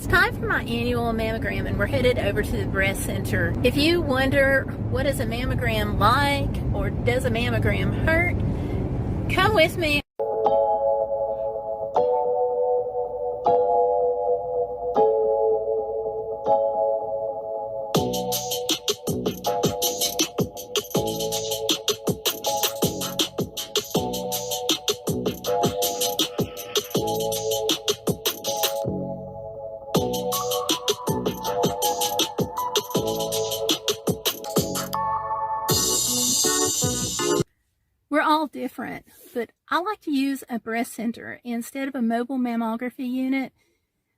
It's time for my annual mammogram and we're headed over to the breast center. If you wonder what is a mammogram like or does a mammogram hurt, come with me. We're all different, but I like to use a breast center instead of a mobile mammography unit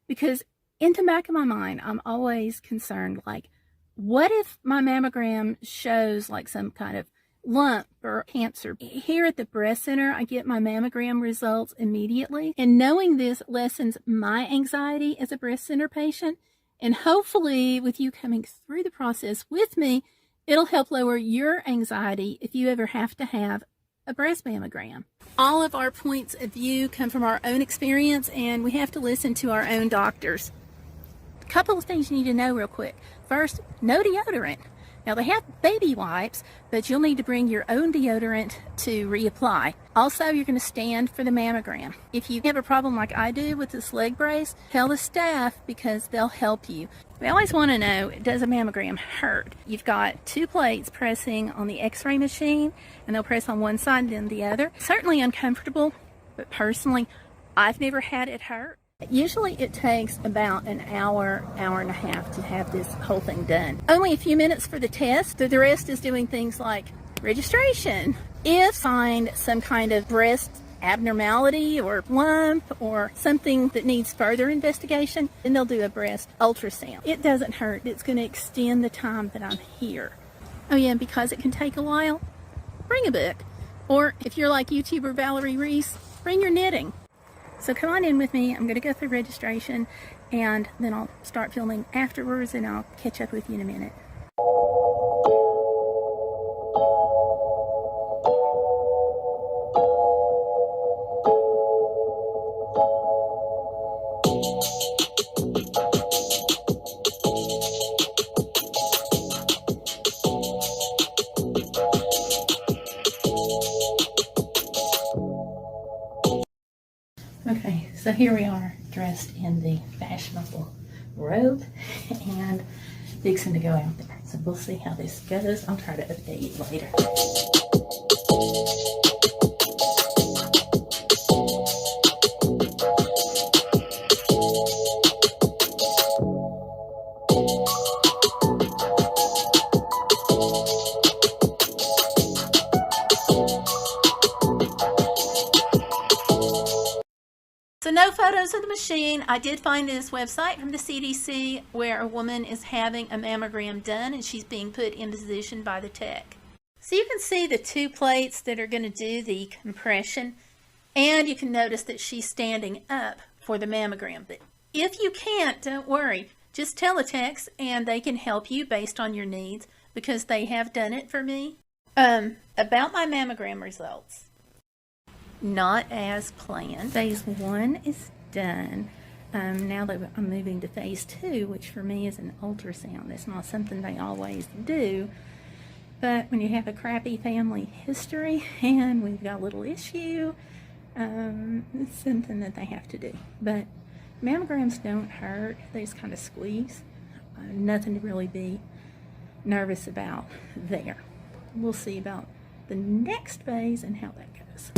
because in the back of my mind, I'm always concerned, like, what if my mammogram shows like some kind of lump or cancer? Here at the breast center, I get my mammogram results immediately, and knowing this lessens my anxiety as a breast center patient, and hopefully with you coming through the process with me, it'll help lower your anxiety if you ever have to have a breast mammogram. All of our points of view come from our own experience, and we have to listen to our own doctors. A couple of things you need to know real quick. First, no deodorant. Now they have baby wipes, but you'll need to bring your own deodorant to reapply. Also, you're going to stand for the mammogram. If you have a problem like I do with this leg brace, tell the staff because they'll help you. We always want to know, does a mammogram hurt? You've got two plates pressing on the x-ray machine, and they'll press on one side and then the other. Certainly uncomfortable, but personally, I've never had it hurt. Usually it takes about an hour, hour and a half to have this whole thing done. Only a few minutes for the test. The rest is doing things like registration. If find some kind of breast abnormality or lump or something that needs further investigation, then they'll do a breast ultrasound. It doesn't hurt. It's going to extend the time that I'm here. Oh yeah, and because it can take a while, bring a book. Or if you're like YouTuber Valerie Reese, bring your knitting. So come on in with me. I'm going to go through registration and then I'll start filming afterwards, and I'll catch up with you in a minute. Okay, so here we are dressed in the fashionable robe and fixing to go out there. So we'll see how this goes. I'll try to update you later. So no photos of the machine. I did find this website from the CDC where a woman is having a mammogram done and she's being put in position by the tech. So you can see the two plates that are going to do the compression, and you can notice that she's standing up for the mammogram. But if you can't, don't worry. Just tell the techs and they can help you based on your needs because they have done it for me. About my mammogram results. Not as planned. Phase 1 is done. Now that I'm moving to phase 2, which for me is an ultrasound. It's not something they always do, but when you have a crappy family history and we've got a little issue, it's something that they have to do. But mammograms don't hurt. They just kind of squeeze. Nothing to really be nervous about there. We'll see about the next phase and how that goes.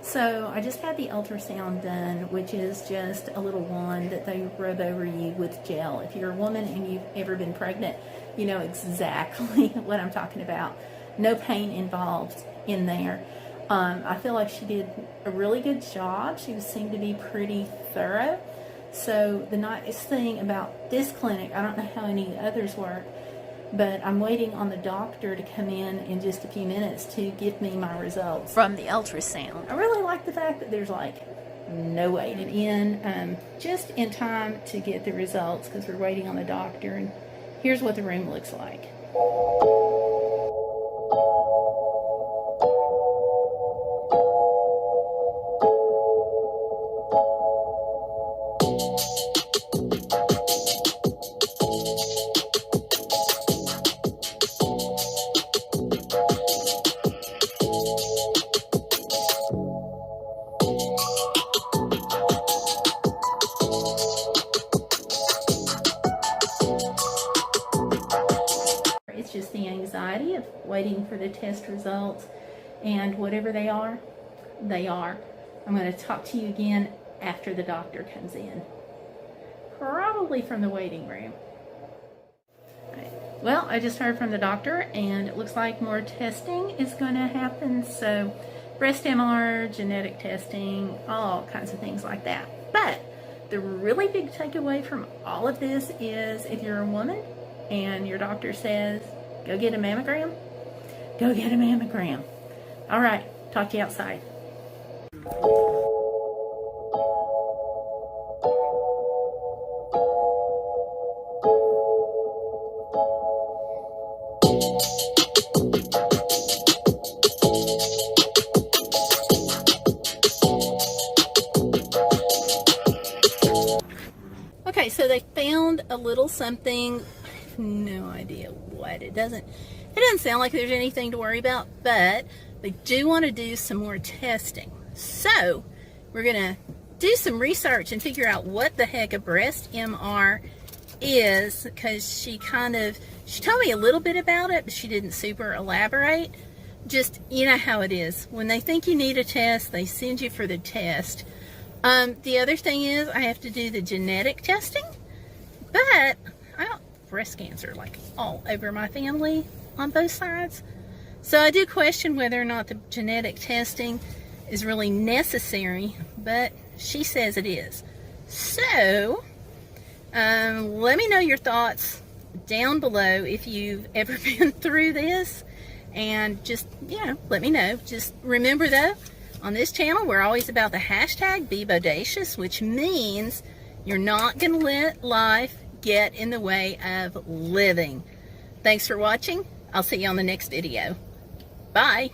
So I just had the ultrasound done, which is just a little wand that they rub over you with gel. If you're a woman and you've ever been pregnant, you know exactly what I'm talking about. No pain involved in there. I feel like she did a really good job. She seemed to be pretty thorough. So the nice thing about this clinic, I don't know how any others work, but I'm waiting on the doctor to come in just a few minutes to give me my results from the ultrasound. I really like the fact that there's like no waited in, just in time to get the results because we're waiting on the doctor. And here's what the room looks like. It's just the anxiety of waiting for the test results, and whatever they are, they are. I'm going to talk to you again after the doctor comes in, probably from the waiting room. Okay. Well, I just heard from the doctor, and it looks like more testing is going to happen. So breast MR, genetic testing, all kinds of things like that. But the really big takeaway from all of this is if you're a woman and your doctor says, go get a mammogram, go get a mammogram. All right, talk to you outside. Okay, so they found a little something. I have no idea what. It doesn't sound like there's anything to worry about, but they do want to do some more testing. So we're gonna do some research and figure out what the heck a breast MR is, because she told me a little bit about it, but she didn't super elaborate. Just, you know how it is. When they think you need a test, they send you for the test. The other thing is I have to do the genetic testing, but breast cancer like all over my family on both sides. So I do question whether or not the genetic testing is really necessary, but she says it is. So let me know your thoughts down below if you've ever been through this, and just, let me know. Just remember though, on this channel, we're always about the hashtag #BeBodacious, which means you're not going to let life get in the way of living. Thanks for watching. I'll see you on the next video. Bye.